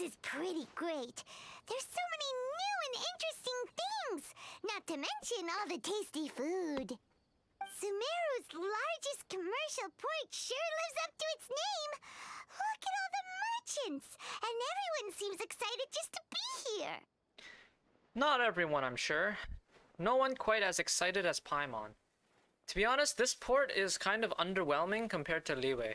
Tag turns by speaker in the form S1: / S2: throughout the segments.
S1: is pretty great. There's so many new and interesting things, not to mention all the tasty food. Sumeru's largest commercial port sure lives up to its name. Look at all the merchants, and everyone seems excited just to be here.
S2: Not everyone, I'm sure. No one quite as excited as Paimon. To be honest, this port is kind of underwhelming compared to Liyue.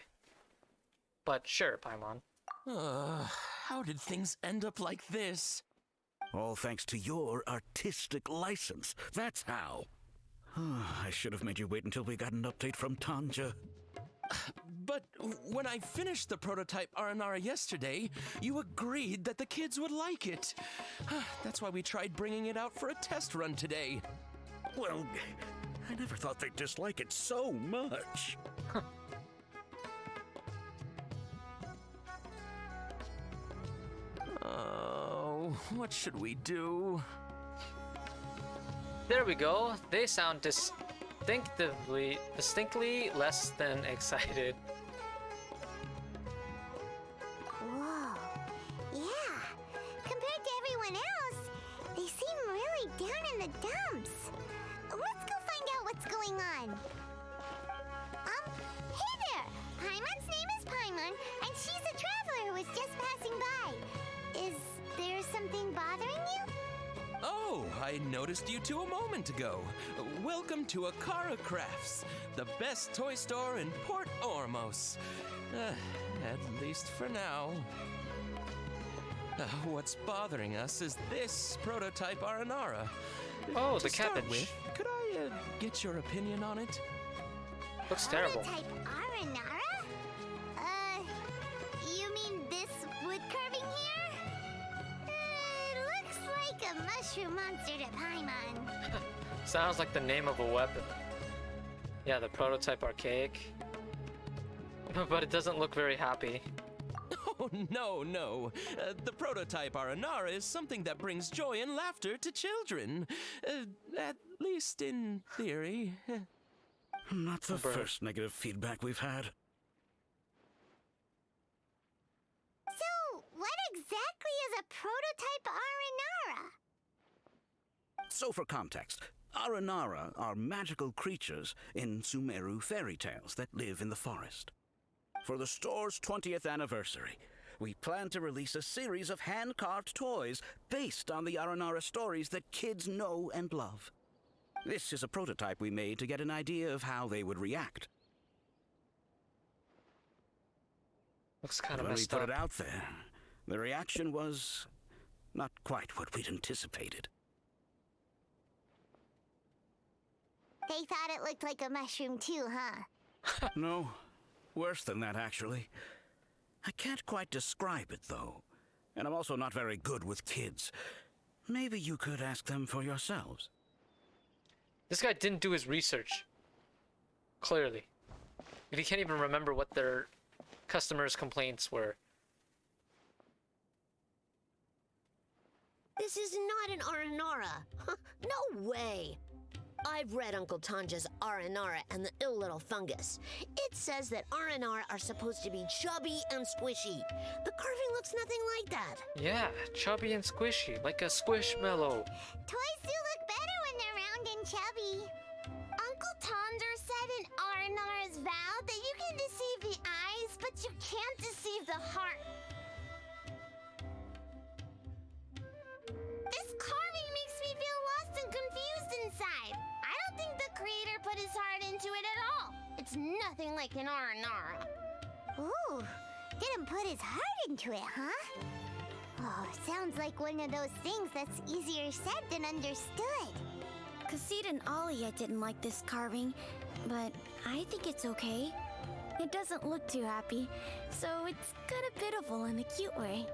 S2: But sure, Paimon.
S3: How did things end up like this?
S4: All thanks to your artistic license. That's how. I should have made you wait until we got an update from Tanja.
S3: But when I finished the prototype Aranara yesterday, you agreed that the kids would like it. That's why we tried bringing it out for a test run today.
S4: Well, I never thought they'd dislike it so much.
S3: Oh, what should we do?
S2: There we go. They sound distinctly less than excited.
S1: Whoa. Yeah. Compared to everyone else, they seem really down in the dumps. Let's go find out what's going on. Hey there! Paimon's name is Paimon, and she's a traveler who was just passing by. Is there something bothering you?
S3: Oh, I noticed you two a moment ago. Welcome to Akara Crafts, the best toy store in Port Ormos. At least for now. What's bothering us is this prototype Aranara.
S2: Oh,
S3: To
S2: the
S3: start
S2: cabbage.
S3: with, could I get your opinion on it?
S2: Looks terrible.
S1: Prototype Aranara? You mean this wood carving here? Looks like a mushroom monster to Paimon.
S2: Sounds like the name of a weapon. Yeah, the prototype archaic. But it doesn't look very happy.
S3: Oh, no. The prototype Aranara is something that brings joy and laughter to children. At least in theory.
S4: Not the first negative feedback we've had.
S1: So, what exactly is a prototype Aranara?
S4: So for context, Aranara are magical creatures in Sumeru fairy tales that live in the forest. For the store's 20th anniversary, we plan to release a series of hand-carved toys based on the Aranara stories that kids know and love. This is a prototype we made to get an idea of how they would react.
S2: Looks kind of
S4: When we
S2: messed
S4: put
S2: up.
S4: it out there, the reaction was not quite what we'd anticipated.
S1: They thought it looked like a mushroom too, huh?
S4: No, worse than that, actually. I can't quite describe it, though. And I'm also not very good with kids. Maybe you could ask them for yourselves.
S2: This guy didn't do his research. Clearly. If he can't even remember what their customers' complaints were.
S5: This is not an Aranara. No way. I've read Uncle Tanja's Aranara and the ill little fungus. It says that Aranara are supposed to be chubby and squishy. The carving looks nothing like that.
S2: Yeah, chubby and squishy, like a squishmallow.
S1: Toys do look better when they're round and chubby. Uncle Tonder said in Aranara's vow that you can deceive the eyes, but you can't deceive the heart. This carving makes me feel lost and confused inside. I don't think the creator put his heart into it at all. It's nothing like an Aranara. Ooh, didn't put his heart into it, huh? Oh, sounds like one of those things that's easier said than understood.
S6: Kassid and Alia didn't like this carving, but I think it's okay. It doesn't look too happy, so it's kind of pitiful in a cute way.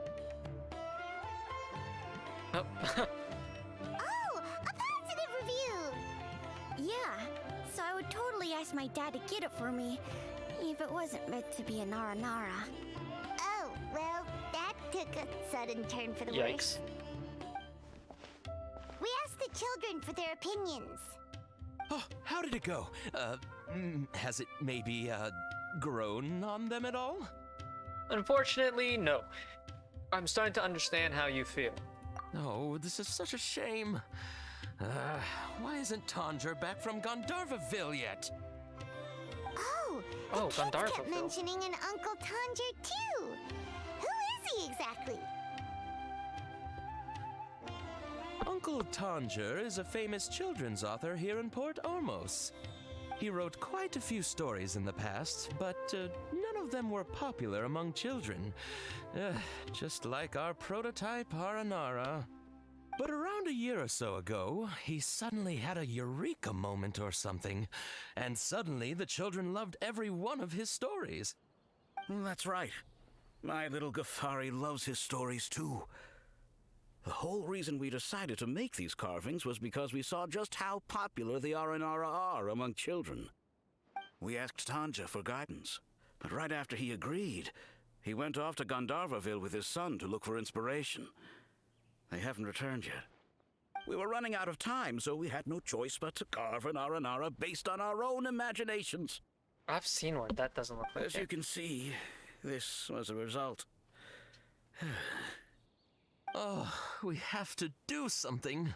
S2: Oh.
S1: Oh, a positive review!
S6: Yeah, so I would totally ask my dad to get it for me, if it wasn't meant to be an Aranara.
S1: Oh, well, that took a sudden turn for the
S2: Yikes.
S1: worse. We asked the children for their opinions.
S3: Oh, how did it go? Has it maybe, grown on them at all?
S2: Unfortunately, no. I'm starting to understand how you feel.
S3: Oh, this is such a shame. Why isn't Tanja back from Gandharvaville yet?
S1: Oh, the
S2: Oh,
S1: kids kept
S2: Gandharvaville.
S1: mentioning an Uncle Tanger too. Who is he exactly?
S3: Uncle Tanger is a famous children's author here in Port Ormos. He wrote quite a few stories in the past, but none of them were popular among children. Just like our prototype Aranara. But around a year or so ago, he suddenly had a eureka moment or something, and suddenly the children loved every one of his stories.
S4: That's right. My little Ghaffari loves his stories too. The whole reason we decided to make these carvings was because we saw just how popular the Aranara are among children. We asked Tanja for guidance, but right after he agreed, he went off to Gandharvaville with his son to look for inspiration. They haven't returned yet. We were running out of time, so we had no choice but to carve an Aranara based on our own imaginations.
S2: I've seen one. That doesn't look like
S4: As
S2: it.
S4: you can see, this was a result.
S3: Oh, we have to do something.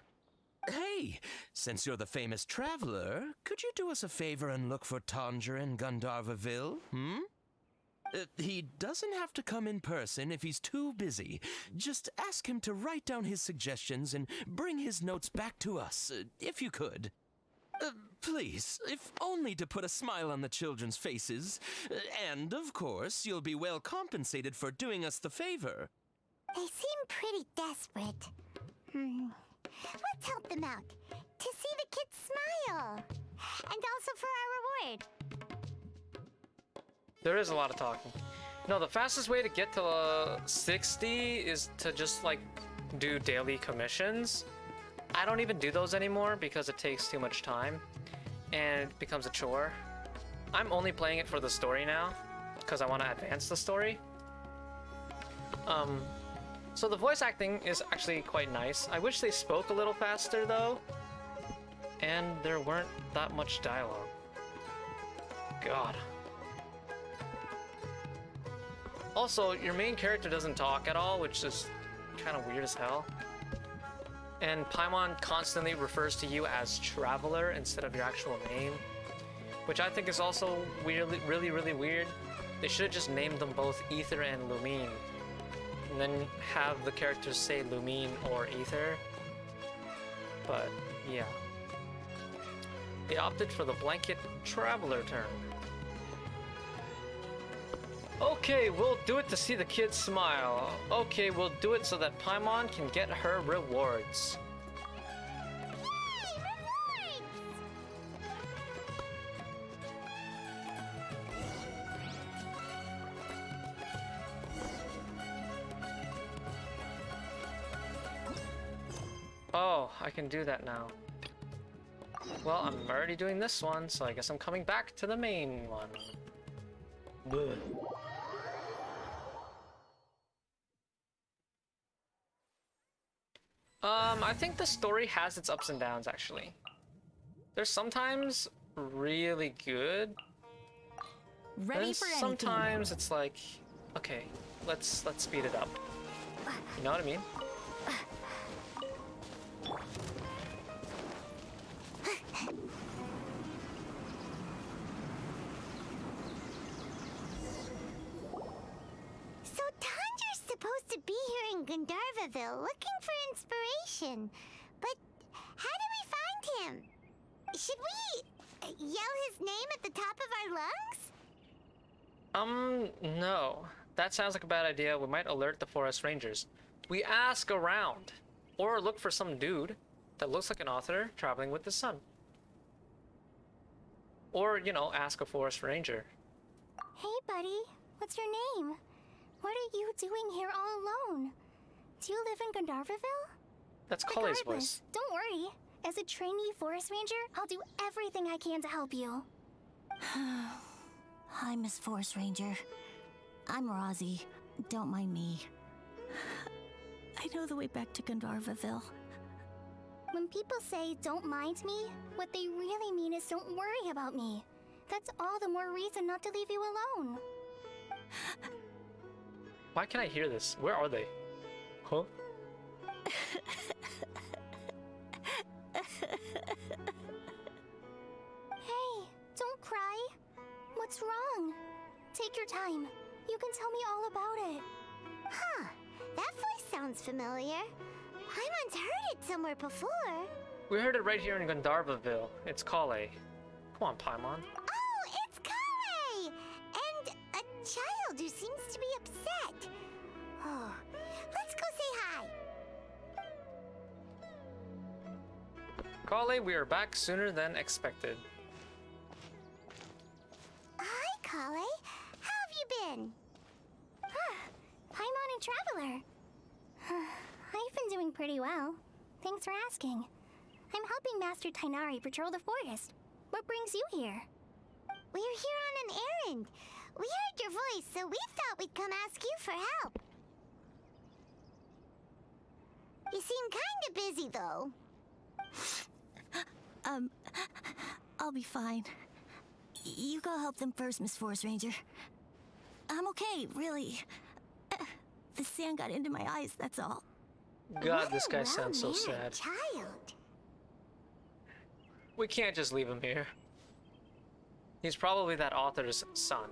S3: Hey, since you're the famous traveler, could you do us a favor and look for Tanger in Gandharvaville, he doesn't have to come in person if he's too busy. Just ask him to write down his suggestions and bring his notes back to us, if you could. Please, if only to put a smile on the children's faces. And, of course, you'll be well compensated for doing us the favor.
S1: They seem pretty desperate. Let's help them out. To see the kids smile. And also for our reward.
S2: There is a lot of talking. No, the fastest way to get to 60 is to just like do daily commissions. I don't even do those anymore because it takes too much time and it becomes a chore. I'm only playing it for the story now because I want to advance the story. So the voice acting is actually quite nice. I wish they spoke a little faster though, and there weren't that much dialogue. God. Also, your main character doesn't talk at all, which is kind of weird as hell. And Paimon constantly refers to you as Traveler instead of your actual name, which I think is also really weird. They should have just named them both Ether and Lumine, and then have the characters say Lumine or Ether. But yeah. They opted for the blanket Traveler term. Okay, we'll do it to see the kids smile. Okay, we'll do it so that Paimon can get her rewards.
S1: Yay, rewards!
S2: Oh, I can do that now. Well, I'm already doing this one, so I guess I'm coming back to the main one. Bleh. I think the story has its ups and downs, actually. There's sometimes really good.
S6: Ready
S2: And
S6: for anything.
S2: sometimes it's like, okay, let's speed it up. You know what I mean?
S1: So Tanger's supposed to be here in Gandharvaville looking for inspiration. But how do we find him? Should we yell his name at the top of our lungs?
S2: No. That sounds like a bad idea. We might alert the forest rangers. We ask around. Or look for some dude that looks like an author traveling with his son. Or, you know, ask a forest ranger.
S1: Hey, buddy. What's your name? What are you doing here all alone? Do you live in Gandharvaville?
S2: That's Kale's voice.
S1: Don't worry. As a trainee forest ranger, I'll do everything I can to help you.
S6: Hi, Miss Forest Ranger. I'm Rozzy. Don't mind me. I know the way back to Gandharvaville.
S1: When people say don't mind me, what they really mean is don't worry about me. That's all the more reason not to leave you alone.
S2: Why can I hear this? Where are they? Huh?
S6: Hey, don't cry. What's wrong? Take your time. You can tell me all about it.
S1: Huh. That voice sounds familiar. Paimon's heard it somewhere before.
S2: We heard it right here in Gandharvaville. It's Kale. Come on, Paimon.
S1: Oh, it's Kale! And a child who seems to be upset. Oh, let's go say hi.
S2: Kale, we are back sooner than expected.
S1: Hi, Kale. How have you been?
S6: Paimon and Traveler. I've been doing pretty well. Thanks for asking. I'm helping Master Tainari patrol the forest. What brings you here?
S1: We're here on an errand. We heard your voice, so we thought we'd come ask you for help. You seem kinda busy, though.
S6: I'll be fine. You go help them first, Miss Forest Ranger. I'm okay, really. The sand got into my eyes, that's all.
S2: God, this
S1: What a
S2: guy sounds so
S1: well-mannered
S2: sad.
S1: child.
S2: We can't just leave him here. He's probably that author's son.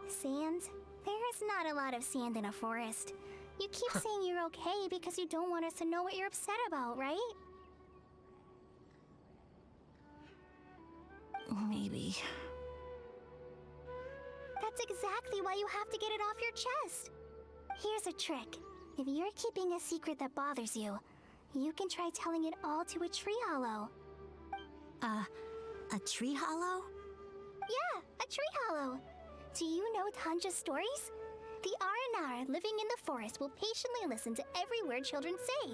S6: Sand? There's not a lot of sand in a forest. You keep saying you're okay because you don't want us to know what you're upset about, right? Maybe. That's exactly why you have to get it off your chest. Here's a trick. If you're keeping a secret that bothers you, you can try telling it all to a tree hollow. A tree hollow? Yeah, a tree hollow. Do you know Tanja's stories? The Aranara living in the forest will patiently listen to every word children say.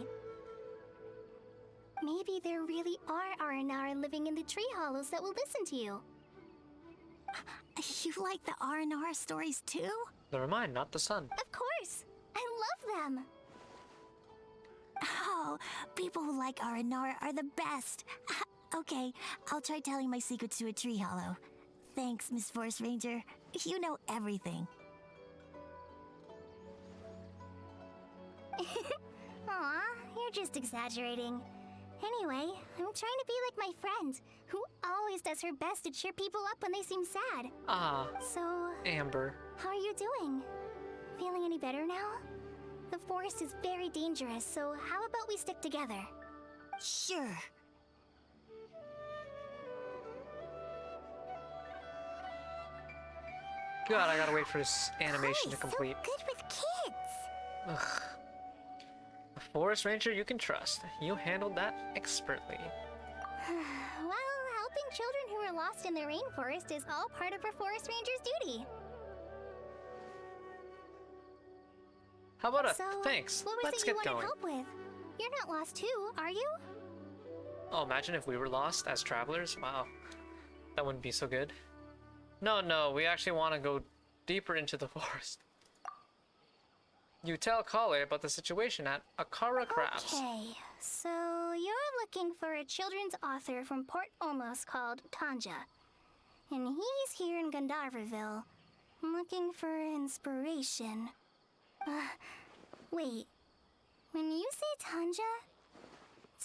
S6: Maybe there really are Aranara living in the tree hollows that will listen to you. You like the Aranara stories too?
S2: Never mind, not the son.
S6: Of course! I love them! Oh, people who like Aranara are the best! Okay, I'll try telling my secrets to a tree hollow. Thanks, Miss Forest Ranger. You know everything. Aw, you're just exaggerating. Anyway, I'm trying to be like my friend, who always does her best to cheer people up when they seem sad.
S2: Ah,
S6: So,
S2: Amber.
S6: how are you doing? Feeling any better now? The forest is very dangerous, so how about we stick together? Sure.
S2: God, I gotta wait for this animation to
S1: Kale's
S2: complete.
S1: So good with kids.
S2: Ugh. A forest ranger you can trust. You handled that expertly.
S6: Well, helping children who are lost in the rainforest is all part of a forest ranger's duty.
S2: How about a
S6: So,
S2: thanks?
S6: what was
S2: Let's
S6: it you
S2: get
S6: wanted
S2: going.
S6: help with? You're not lost too, are you?
S2: Oh, imagine if we were lost as travelers. Wow. That wouldn't be so good. No, we actually want to go deeper into the forest. You tell Kale about the situation at Akara Crafts.
S6: Okay, so you're looking for a children's author from Port Olmos called Tanja. And he's here in Gandharvaville, looking for inspiration. Wait. When you say Tanja,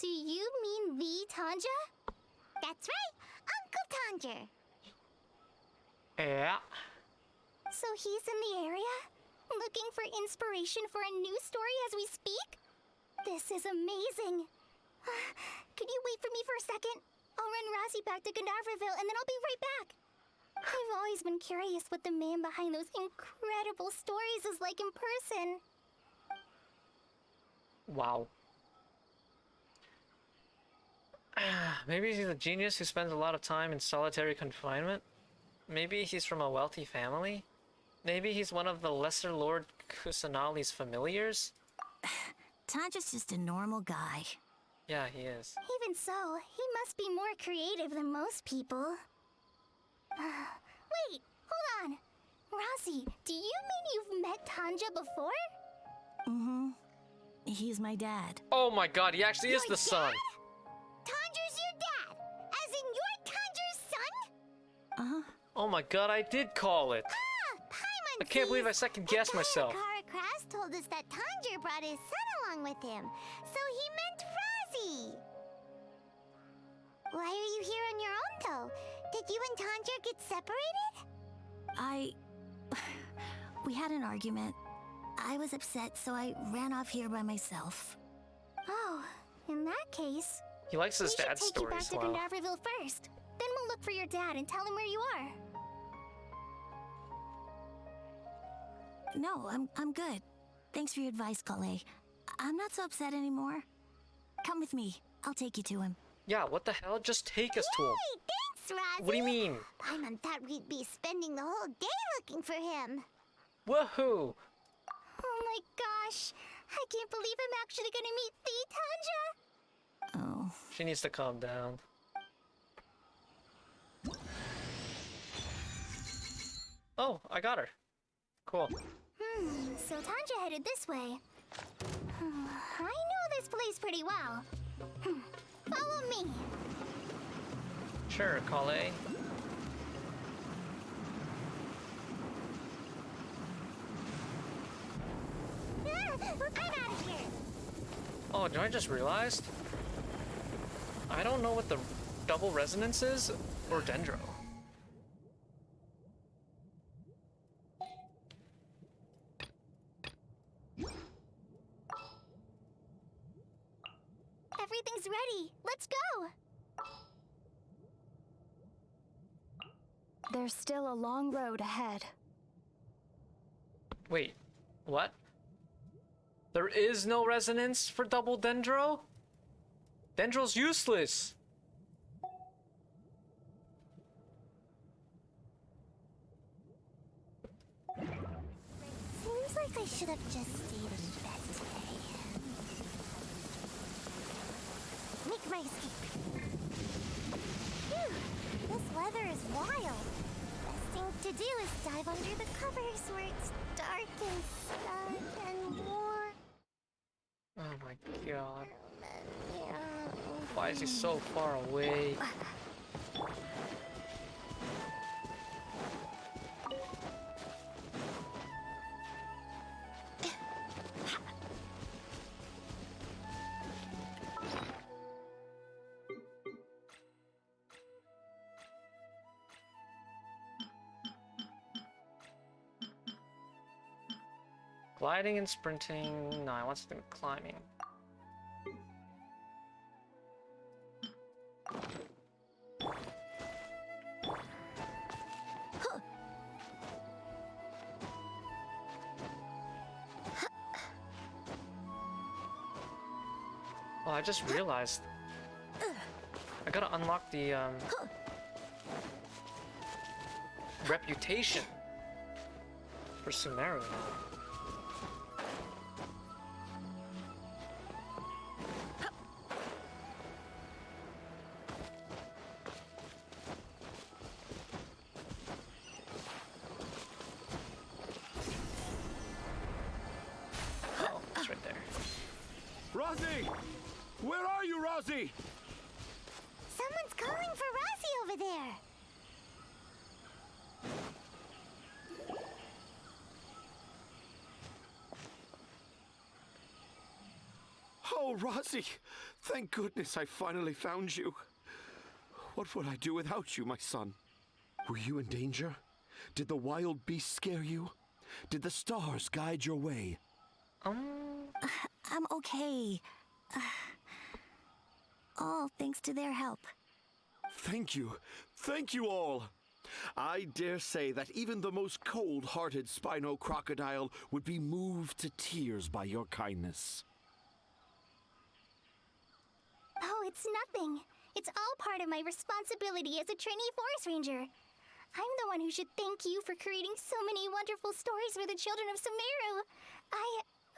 S6: do you mean the Tanja?
S1: That's right, Uncle Tanger.
S2: Yeah.
S6: So he's in the area, looking for inspiration for a new story as we speak? This is amazing. Could you wait for me for a second? I'll run Razzie back to Gandharvaville and then I'll be right back. I've always been curious what the man behind those incredible stories is like in person.
S2: Wow. Maybe he's a genius who spends a lot of time in solitary confinement. Maybe he's from a wealthy family. Maybe he's one of the Lesser Lord Kusanali's familiars.
S6: Tanja's just a normal guy.
S2: Yeah, he is.
S6: Even so, he must be more creative than most people. Wait, hold on. Razzie, do you mean you've met Tanja before? Mm-hmm. He's my dad.
S2: Oh my god, he actually is
S1: Your
S2: the son.
S1: dad? Tanger's your dad, as in you're Tanger's son?
S2: Oh my god, I did call it.
S1: Ah, Paimon
S2: I can't believe I
S1: sees.
S2: second guessed
S1: The guy at
S2: myself.
S1: Caracrast
S6: told us that Tanjiro brought his son along with him, so he meant Razi. Why are you here on your own, though? Did you and Tanjiro get separated?
S7: We had an argument. I was upset, so I ran off here by myself.
S6: Oh, in that case,
S2: He likes his
S6: we should
S2: dad's
S6: take you back
S2: stories.
S6: to
S2: Wow.
S6: Dendarverville first. Then we'll look for your dad and tell him where you are.
S7: No, I'm good. Thanks for your advice, Kale. I'm not so upset anymore. Come with me. I'll take you to him.
S2: Yeah, what the hell? Just take us to him.
S6: Hey, thanks, Razi.
S2: What do you mean?
S6: Paimon thought we'd be spending the whole day looking for him.
S2: Woohoo!
S6: Oh my gosh, I can't believe I'm actually gonna meet the Tanja.
S7: Oh.
S2: She needs to calm down. Oh, I got her. Cool.
S6: So Tanja headed this way. I know this place pretty well. Follow me.
S2: Sure, Kale.
S6: I'm out of here.
S2: Oh, I just realized? I don't know what the double resonance is or dendro.
S6: Everything's ready. Let's go.
S8: There's still a long road ahead.
S2: Wait, what? There is no resonance for double dendro? Dendro's useless!
S6: Seems like I should have just stayed in bed today. Make my escape. Phew, this weather is wild. Best thing to do is dive under the covers where it's dark and snug and warm.
S2: Oh my god. Why is he so far away? Gliding and sprinting. No, I want something with climbing. Oh, I just realized. I gotta unlock the reputation for Sumeru now. Oh, it's right there.
S4: Razi! Where are you, Razi?
S6: Someone's calling for Razi over there.
S9: Oh, Razi! Thank goodness I finally found you. What would I do without you, my son? Were you in danger? Did the wild beasts scare you? Did the stars guide your way?
S7: I'm okay. All thanks to their help.
S9: Thank you. Thank you all. I dare say that even the most cold-hearted Spino crocodile would be moved to tears by your kindness.
S6: Oh, it's nothing. It's all part of my responsibility as a trainee forest ranger. I'm the one who should thank you for creating so many wonderful stories for the children of Sumeru.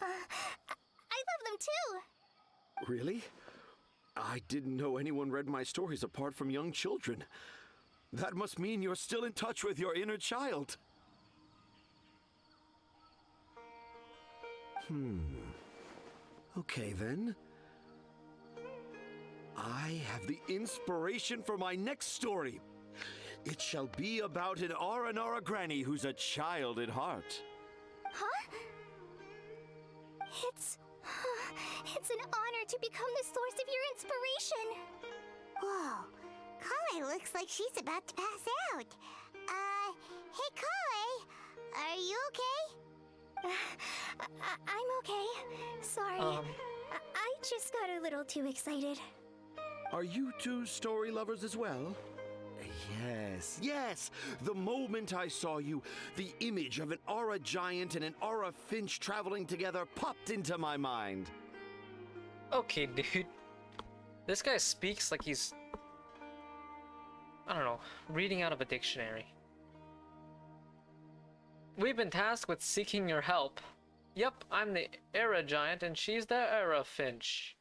S6: I love them too.
S9: Really? I didn't know anyone read my stories apart from young children. That must mean you're still in touch with your inner child. Okay then. I have the inspiration for my next story. It shall be about an Aranara granny who's a child at heart.
S6: Huh? It's an honor to become the source of your inspiration.
S1: Whoa, Kale looks like she's about to pass out. Hey Kale, are you okay?
S6: I'm okay. Sorry. I just got a little too excited.
S9: Are you two story lovers as well? Yes. The moment I saw you, the image of an aura giant and an aura finch traveling together popped into my mind.
S2: Okay, dude. This guy speaks like he's, I don't know, reading out of a dictionary. We've been tasked with seeking your help. Yep, I'm the Era Giant and she's the Era Finch.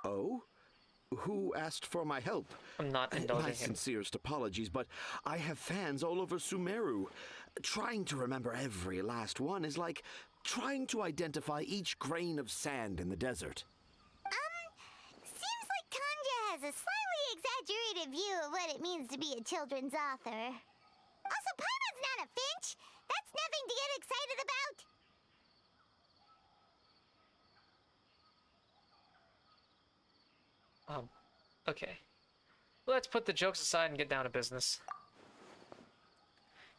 S9: Oh? Who asked for my help?
S2: I'm not indulging
S9: My
S2: him.
S9: sincerest apologies, but I have fans all over Sumeru. Trying to remember every last one is like trying to identify each grain of sand in the desert.
S1: Seems like Tanja has a slightly exaggerated view of what it means to be a children's author. Also, Paimon's not a finch. That's nothing to get excited about.
S2: Okay. Let's put the jokes aside and get down to business.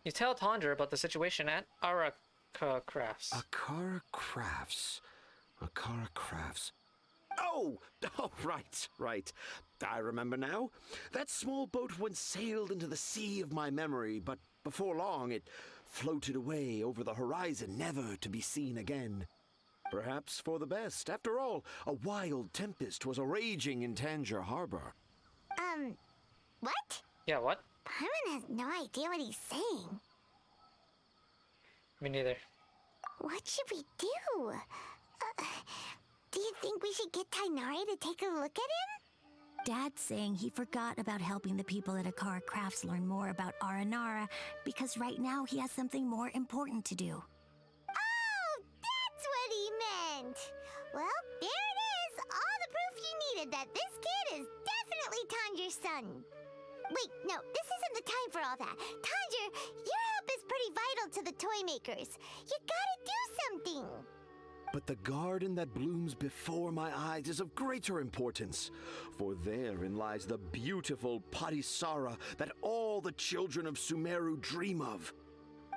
S2: You tell Tondra about the situation at Araka Crafts.
S9: Akara Crafts. Akara Crafts. Oh, right. I remember now. That small boat once sailed into the sea of my memory, but before long it floated away over the horizon, never to be seen again. Perhaps for the best. After all, a wild tempest was raging in Tangier Harbor.
S1: What?
S2: Yeah, what?
S1: Paimon has no idea what he's saying.
S2: Me neither.
S1: What should we do? Do you think we should get Tainari to take a look at him?
S7: Dad's saying he forgot about helping the people at Akara Crafts learn more about Aranara because right now he has something more important to do.
S1: Oh, that's what he meant. Well, there it is. All the proof you needed that this kid is definitely Tanger's son. Wait, no, this isn't the time for all that. Tanger, your help is pretty vital to the toy makers. You gotta do something.
S9: But the garden that blooms before my eyes is of greater importance, for therein lies the beautiful Patisara that all the children of Sumeru dream of.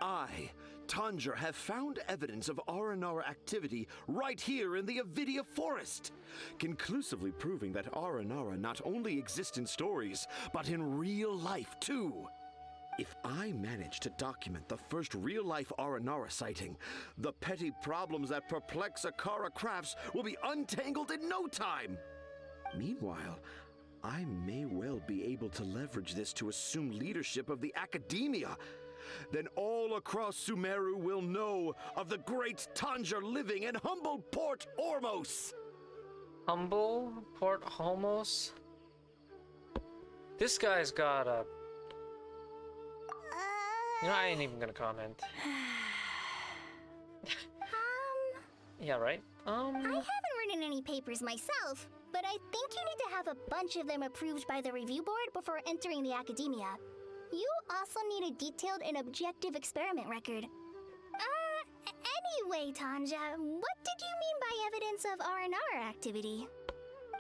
S9: I, Tanger, have found evidence of Aranara activity right here in the Avidia Forest, conclusively proving that Aranara not only exists in stories, but in real life too. If I manage to document the first real-life Aranara sighting, the petty problems that perplex Akara Crafts will be untangled in no time. Meanwhile, I may well be able to leverage this to assume leadership of the academia. Then all across Sumeru will know of the great Tanger living in humble Port Ormos.
S2: Humble Port Homos? This guy's got a... You know, I ain't even gonna comment. Yeah, right?
S6: I haven't written any papers myself, but I think you need to have a bunch of them approved by the review board before entering the academia. You also need a detailed and objective experiment record. Anyway, Tanja, what did you mean by evidence of Aranara activity?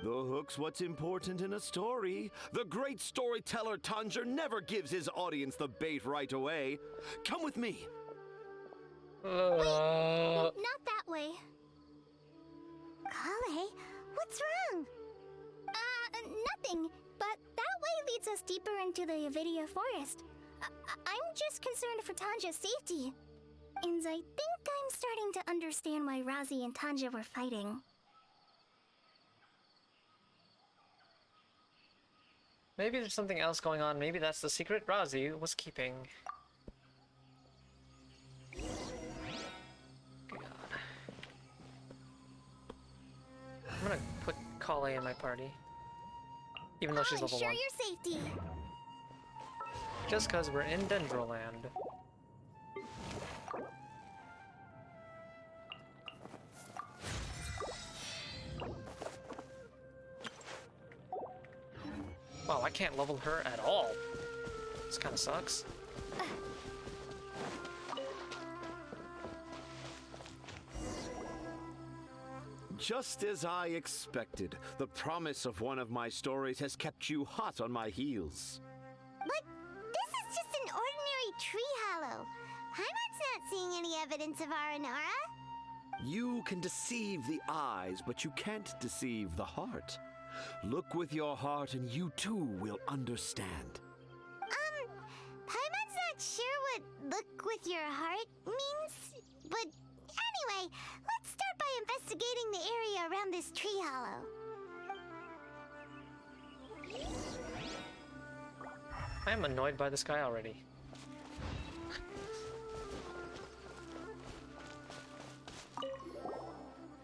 S9: The hook's what's important in a story. The great storyteller Tanger never gives his audience the bait right away. Come with me.
S6: Not that way.
S1: Kale, what's wrong?
S6: Nothing. But that way leads us deeper into the Avidia Forest. I'm just concerned for Tanja's safety. And I think I'm starting to understand why Razi and Tanja were fighting.
S2: Maybe there's something else going on. Maybe that's the secret Razi was keeping. God. I'm gonna put Kale in my party. Even though she's level 1.
S6: Ensure your safety.
S2: Just because we're in Dendroland. Wow, I can't level her at all. This kind of sucks.
S9: Just as I expected, the promise of one of my stories has kept you hot on my heels.
S1: But this is just an ordinary tree hollow. Paimon's not seeing any evidence of Aranara.
S9: You can deceive the eyes, but you can't deceive the heart. Look with your heart and you too will understand.
S1: Paimon's not sure what look with your heart means. But anyway, let's start by investigating the area around this tree hollow.
S2: I am annoyed by this guy already.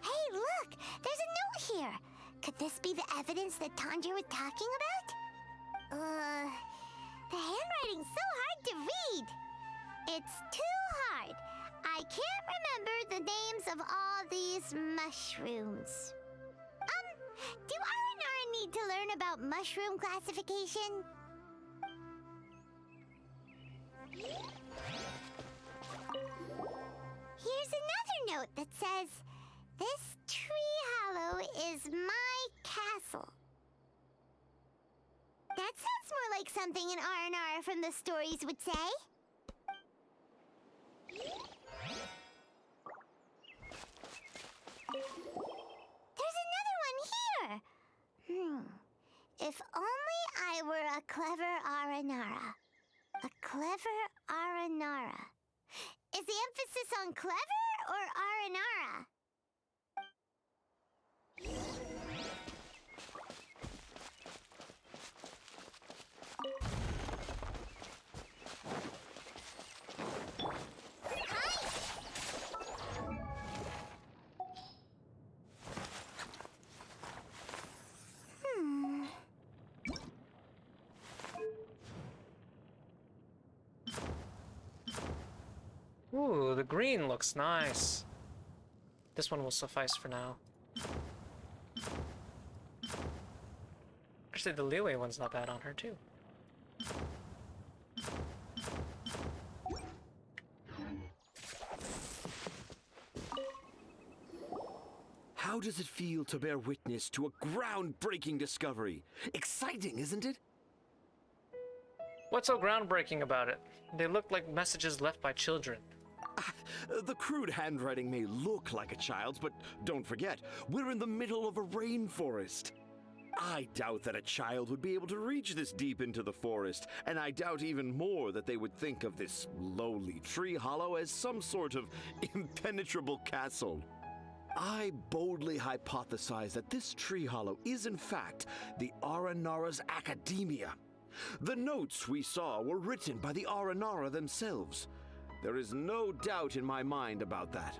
S1: Hey, look! There's a note here! Could this be the evidence that Tanja was talking about? The handwriting's so hard to read! It's too hard. I can't remember the names of all these mushrooms. Do Aranara need to learn about mushroom classification? Here's another note that says, "This tree hollow is my castle." That sounds more like something an Aranara from the stories would say. There's another one here. If only I were a clever Aranara. A clever Aranara. Is the emphasis on clever or Aranara?
S2: Ooh, the green looks nice. This one will suffice for now. Actually, the Liyue one's not bad on her, too.
S9: How does it feel to bear witness to a groundbreaking discovery? Exciting, isn't it?
S2: What's so groundbreaking about it? They look like messages left by children.
S9: The crude handwriting may look like a child's, but don't forget, we're in the middle of a rainforest. I doubt that a child would be able to reach this deep into the forest, and I doubt even more that they would think of this lowly tree hollow as some sort of impenetrable castle. I boldly hypothesize that this tree hollow is in fact the Aranara's academia. The notes we saw were written by the Aranara themselves. There is no doubt in my mind about that.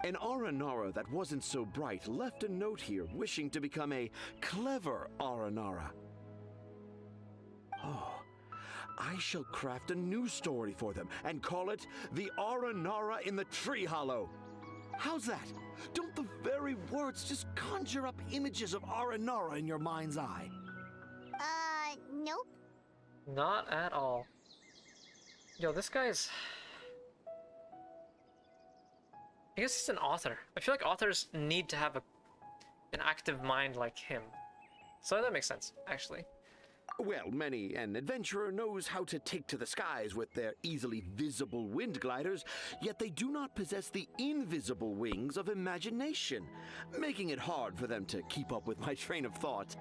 S9: An Aranara that wasn't so bright left a note here wishing to become a clever Aranara. Oh, I shall craft a new story for them and call it The Aranara in the Tree Hollow. How's that? Don't the very words just conjure up images of Aranara in your mind's eye?
S1: Nope.
S2: Not at all. Yo, this guy's... I guess he's an author. I feel like authors need to have an active mind like him. So that makes sense, actually.
S9: Well, many an adventurer knows how to take to the skies with their easily visible wind gliders, yet they do not possess the invisible wings of imagination, making it hard for them to keep up with my train of thought.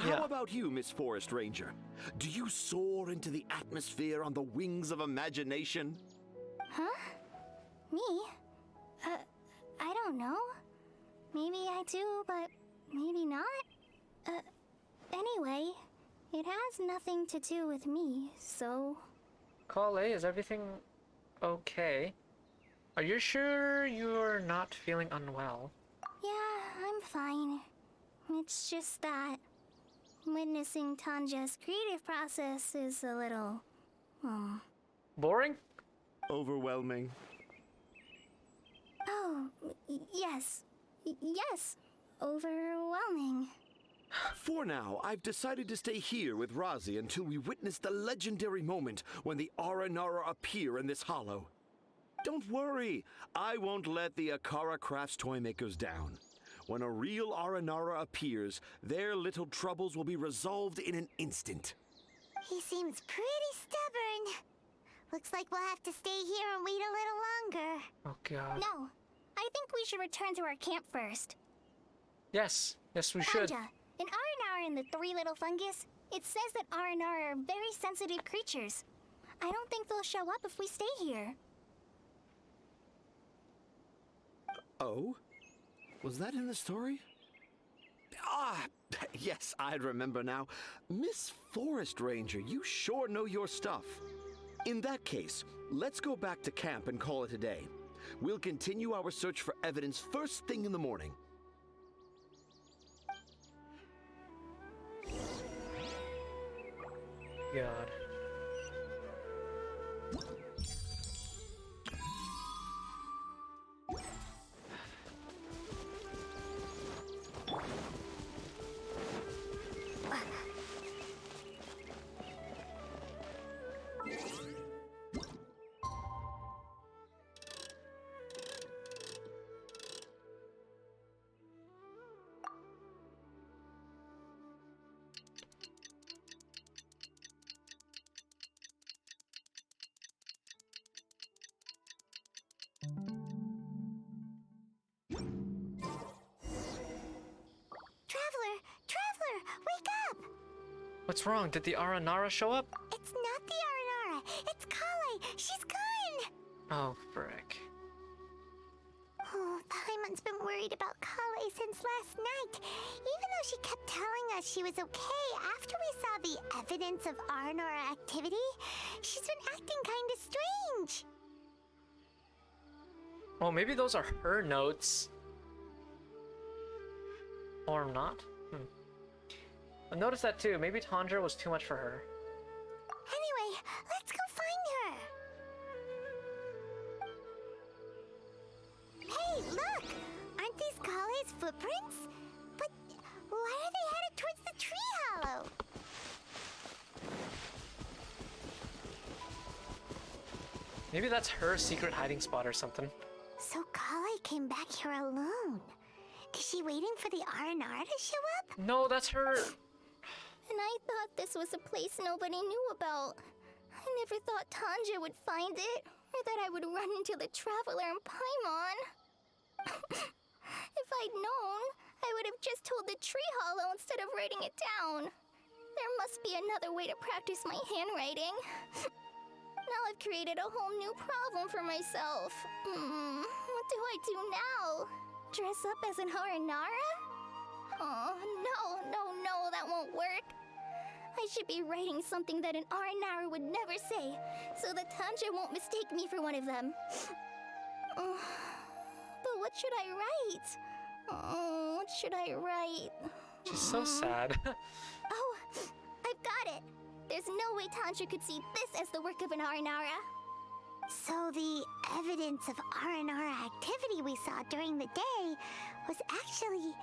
S2: Yeah.
S9: How about you, Miss Forest Ranger? Do you soar into the atmosphere on the wings of imagination?
S6: Huh? Me? I don't know. Maybe I do, but maybe not. Anyway, it has nothing to do with me, so...
S2: Kale, is everything okay? Are you sure you're not feeling unwell?
S6: Yeah, I'm fine. It's just that witnessing Tanja's creative process is a little...
S2: Boring?
S9: Overwhelming.
S6: Oh, yes. Yes. Overwhelming.
S9: For now, I've decided to stay here with Razi until we witness the legendary moment when the Aranara appear in this hollow. Don't worry, I won't let the Akara Crafts toy makers down. When a real Aranara appears, their little troubles will be resolved in an instant.
S1: He seems pretty stubborn. Looks like we'll have to stay here and wait a little longer.
S2: Oh god.
S6: No, I think we should return to our camp first.
S2: Yes. Yes, we should.
S6: Tanja, in Aranara and the Three Little Fungus, it says that Aranara are very sensitive creatures. I don't think they'll show up if we stay here.
S9: Oh? Was that in the story? Ah, yes, I remember now. Miss Forest Ranger, you sure know your stuff. In that case, let's go back to camp and call it a day. We'll continue our search for evidence first thing in the morning.
S2: God.
S1: Traveler, wake up!
S2: What's wrong? Did the Aranara show up?
S1: It's not the Aranara. It's Kale. She's gone.
S2: Oh, frick.
S1: Oh, Paimon's been worried about Kale since last night. Even though she kept telling us she was okay after we saw the evidence of Aranara activity, she's been acting kind of strange.
S2: Oh, maybe those are her notes. Or not? I noticed that too. Maybe Tanja was too much for her.
S1: Anyway, let's go find her. Hey, look! Aren't these Kale's footprints? But why are they headed towards the tree hollow?
S2: Maybe that's her secret hiding spot or something.
S1: So Kale came back here alone. Is she waiting for the Aranara to show up?
S2: No, that's her.
S6: And I thought this was a place nobody knew about. I never thought Tanja would find it, or that I would run into the Traveler and Paimon. If I'd known, I would have just told the tree hollow instead of writing it down. There must be another way to practice my handwriting. Now I've created a whole new problem for myself. What do I do now? Dress up as an Aranara? Oh, no, that won't work. I should be writing something that an Aranara would never say, so that Tanja won't mistake me for one of them. But what should I write? Oh, what should I write?
S2: She's so sad.
S6: Oh, I've got it. There's no way Tanja could see this as the work of an Aranara.
S1: So the evidence of Aranara activity we saw during the day was actually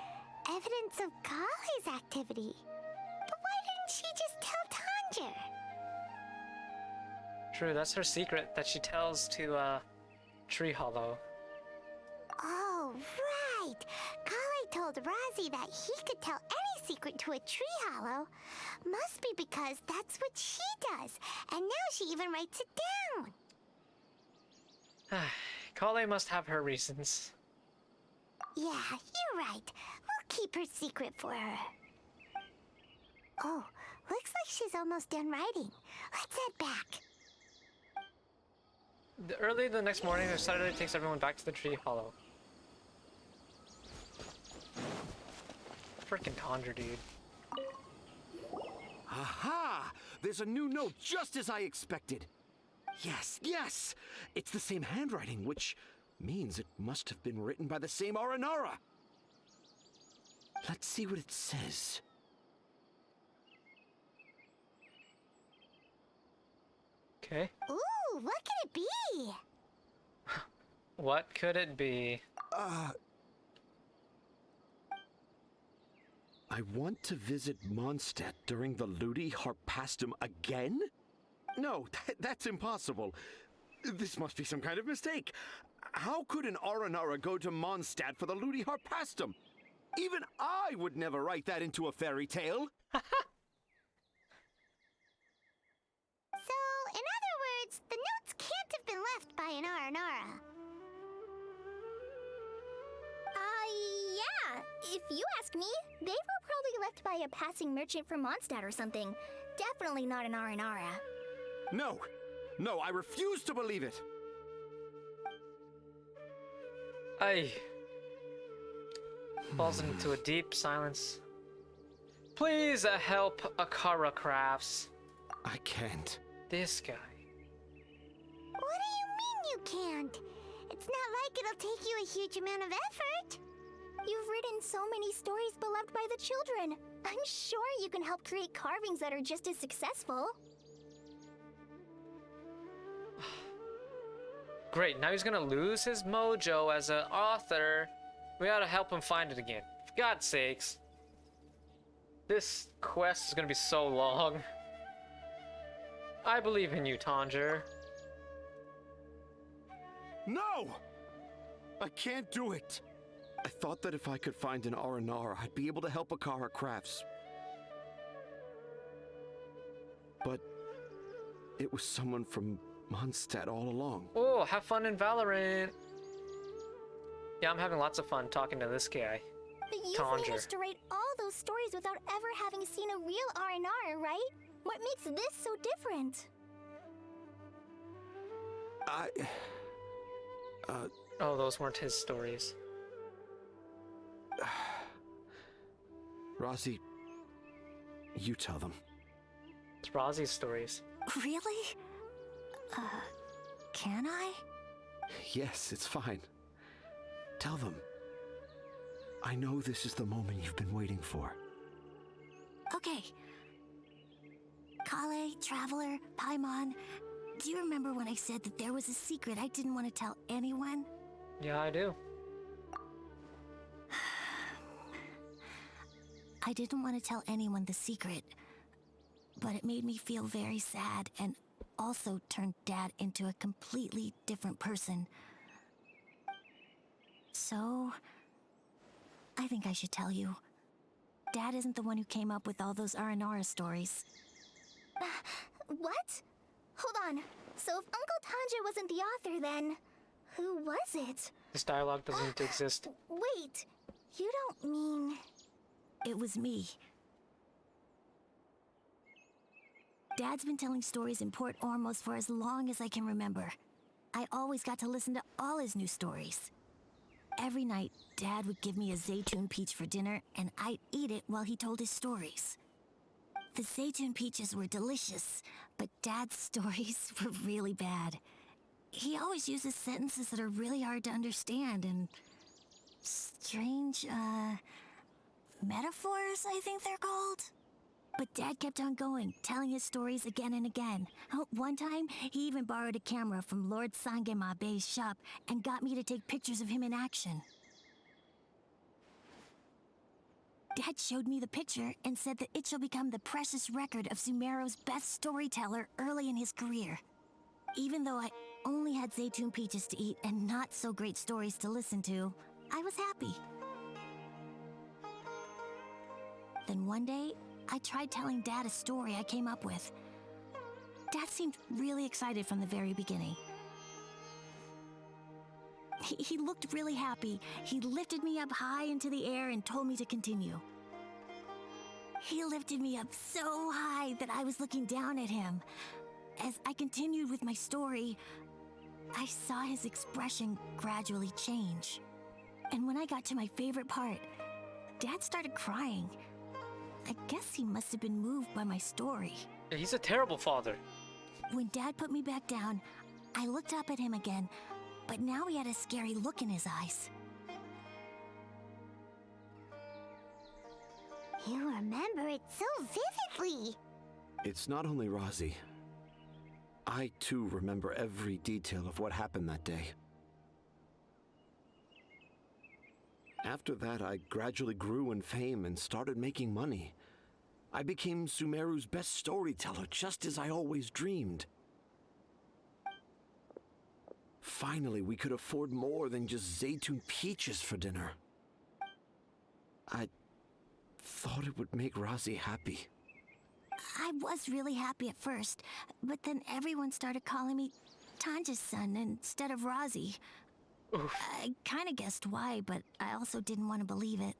S1: evidence of Kale's activity. But why didn't she just tell Tanja?
S2: True, that's her secret that she tells to Tree Hollow.
S1: Oh, right. Kale told Razi that he could tell any secret to a tree hollow. Must be because that's what she does. And now she even writes it down.
S2: Kale must have her reasons.
S1: Yeah, you're right. We'll keep her secret for her. Oh, looks like she's almost done writing. Let's head back.
S2: Early the next morning, the Saturday takes everyone back to the Tree Hollow. Frickin' Tanja, dude.
S9: Aha! There's a new note just as I expected. Yes! It's the same handwriting, which means it must have been written by the same Aranara. Let's see what it says.
S2: Okay.
S1: Ooh, what could it be?
S2: What could it be?
S9: I want to visit Mondstadt during the Ludi Harpastum again? No, that's impossible. This must be some kind of mistake. How could an Aranara go to Mondstadt for the Ludi Harpastum? Even I would never write that into a fairy tale.
S1: So, in other words, the notes can't have been left by an Aranara.
S6: Yeah. If you ask me, they were probably left by a passing merchant from Mondstadt or something. Definitely not an Aranara.
S9: No, no, I refuse to believe it.
S2: I falls into a deep silence. Please help Akara Crafts.
S9: I can't.
S2: This guy.
S1: What do you mean you can't? It's not like it'll take you a huge amount of effort.
S6: You've written so many stories beloved by the children. I'm sure you can help create carvings that are just as successful.
S2: Great, now he's gonna lose his mojo as an author. We gotta help him find it again. For God's sakes. This quest is gonna be so long. I believe in you, Tanger.
S9: No! I can't do it. I thought that if I could find an Aranara, I'd be able to help Akara Crafts. But it was someone from Mondstadt all along.
S2: Oh, have fun in Valorant. Yeah, I'm having lots of fun talking to this guy.
S6: But you've
S2: Tanger.
S6: managed to write all those stories without ever having seen a real Aranara, right? What makes this so different?
S2: Oh, those weren't his stories.
S9: Rosie, you tell them.
S2: It's Rosie's stories.
S7: Really? Can I?
S9: Yes, it's fine. Tell them. I know this is the moment you've been waiting for.
S7: Okay. Kale, Traveler, Paimon, do you remember when I said that there was a secret I didn't want to tell anyone?
S2: Yeah, I do.
S7: I didn't want to tell anyone the secret, but it made me feel very sad and also turned Dad into a completely different person. So, I think I should tell you. Dad isn't the one who came up with all those Aranara stories.
S6: What? Hold on. So if Uncle Tanja wasn't the author, then who was it?
S2: This dialogue doesn't exist.
S6: Wait, you don't mean...
S7: It was me. Dad's been telling stories in Port Ormos for as long as I can remember. I always got to listen to all his new stories. Every night, Dad would give me a Zaytun peach for dinner, and I'd eat it while he told his stories. The Zaytun peaches were delicious, but Dad's stories were really bad. He always uses sentences that are really hard to understand and strange, metaphors, I think they're called. But Dad kept on going, telling his stories again and again. One time, he even borrowed a camera from Lord Sangema Bey's shop and got me to take pictures of him in action. Dad showed me the picture and said that it shall become the precious record of Sumeru's best storyteller early in his career. Even though I only had Zaytun peaches to eat and not so great stories to listen to, I was happy. Then one day, I tried telling Dad a story I came up with. Dad seemed really excited from the very beginning. He looked really happy. He lifted me up high into the air and told me to continue. He lifted me up so high that I was looking down at him. As I continued with my story, I saw his expression gradually change. And when I got to my favorite part, Dad started crying. I guess he must have been moved by my story.
S2: He's a terrible father.
S7: When Dad put me back down, I looked up at him again, but now he had a scary look in his eyes.
S1: You remember it so vividly.
S9: It's not only Rosie. I, too, remember every detail of what happened that day. After that, I gradually grew in fame and started making money. I became Sumeru's best storyteller, just as I always dreamed. Finally, we could afford more than just Zaytun peaches for dinner. thought it would make Razi happy.
S7: I was really happy at first, but then everyone started calling me Tanja's son instead of Razi. I kind of guessed why, but I also didn't want to believe it.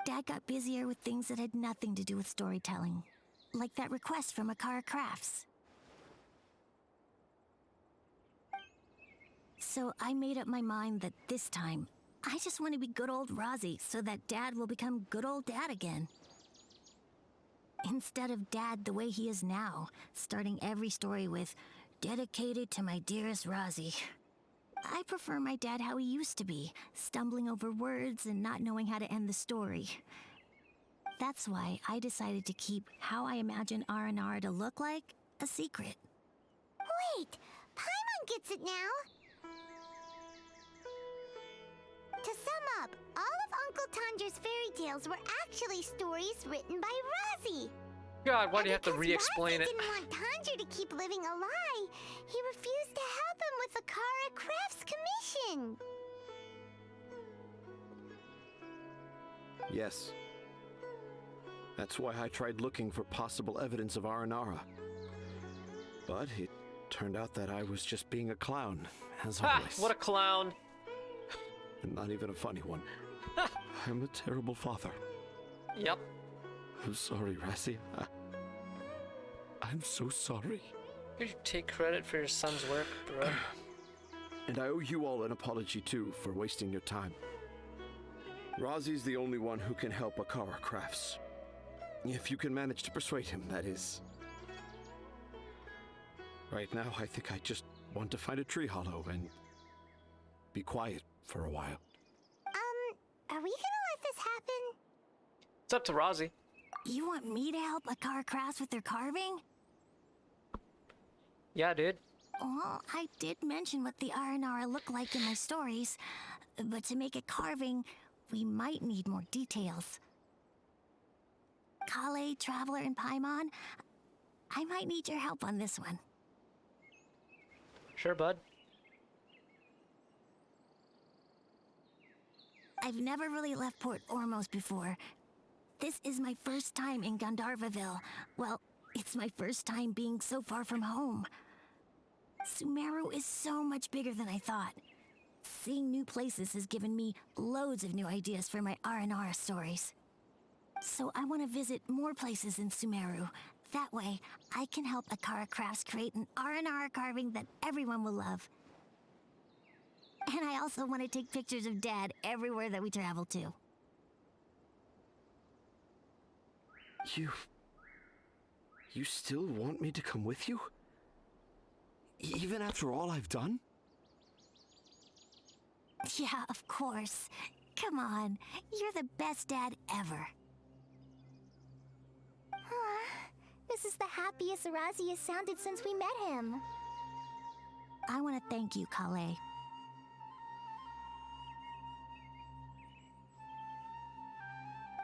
S7: Dad got busier with things that had nothing to do with storytelling, like that request from Akara Crafts. So I made up my mind that this time, I just want to be good old Razi so that Dad will become good old Dad again. Instead of Dad the way he is now, starting every story with, "Dedicated to my dearest Razi." I prefer my dad how he used to be, stumbling over words and not knowing how to end the story. That's why I decided to keep how I imagine Aranara to look like a secret.
S1: Wait, Paimon gets it now. To sum up, all of Uncle Tanja's fairy tales were actually stories written by Razi.
S2: God, why do you have to re-explain it?
S1: Razi didn't want Tanja to keep living a lie. He refused to help him with the Akara Crafts commission.
S9: Yes. That's why I tried looking for possible evidence of Aranara. But it turned out that I was just being a clown, as
S2: Ha!
S9: always.
S2: What a clown.
S9: And not even a funny one. I'm a terrible father.
S2: Yep.
S9: I'm sorry, Razi. I'm so sorry.
S2: You should take credit for your son's work, bro.
S9: And I owe you all an apology, too, for wasting your time. Razi's the only one who can help Akara Crafts. If you can manage to persuade him, that is. Right now, I think I just want to find a tree hollow and be quiet for a while.
S1: Are we gonna let this happen?
S2: It's up to Razi.
S7: You want me to help Akara Crafts with their carving?
S2: Yeah, dude.
S7: Well, I did mention what the Aranara look like in my stories, but to make a carving, we might need more details. Kale, Traveler, and Paimon, I might need your help on this one.
S2: Sure, bud.
S7: I've never really left Port Ormos before. This is my first time in Gandharvaville. Well, it's my first time being so far from home. Sumeru is so much bigger than I thought. Seeing new places has given me loads of new ideas for my Aranara stories. So I want to visit more places in Sumeru. That way, I can help Akara Crafts create an Aranara carving that everyone will love. And I also want to take pictures of Dad everywhere that we travel to.
S9: You still want me to come with you? Even after all I've done?
S7: Yeah, of course. Come on, you're the best dad ever.
S6: This is the happiest Razi has sounded since we met him.
S7: I want to thank you, Kale.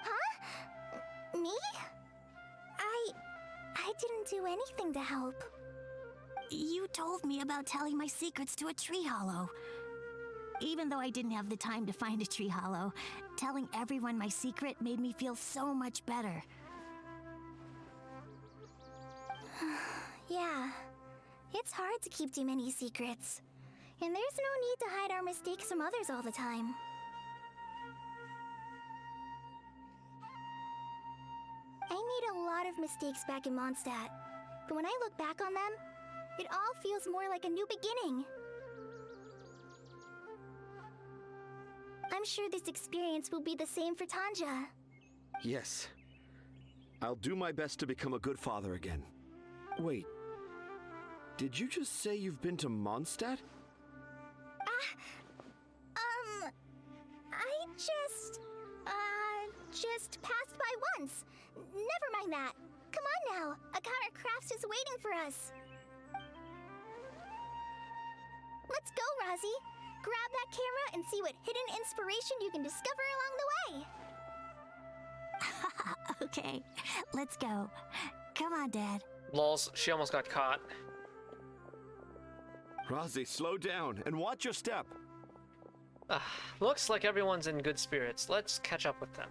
S6: Huh? Me? I didn't do anything to help.
S7: You told me about telling my secrets to a tree hollow. Even though I didn't have the time to find a tree hollow, telling everyone my secret made me feel so much better.
S6: Yeah, it's hard to keep too many secrets. And there's no need to hide our mistakes from others all the time. I made a lot of mistakes back in Mondstadt, but when I look back on them, it all feels more like a new beginning. I'm sure this experience will be the same for Tanja.
S9: Yes. I'll do my best to become a good father again. Wait. Did you just say you've been to Mondstadt?
S6: I just passed by once. Never mind that. Come on now. Akara Crafts is waiting for us. Let's go, Razi. Grab that camera and see what hidden inspiration you can discover along the way.
S7: Okay, let's go. Come on, Dad.
S2: Lols, she almost got caught.
S9: Razi, slow down and watch your step.
S2: Looks like everyone's in good spirits. Let's catch up with them.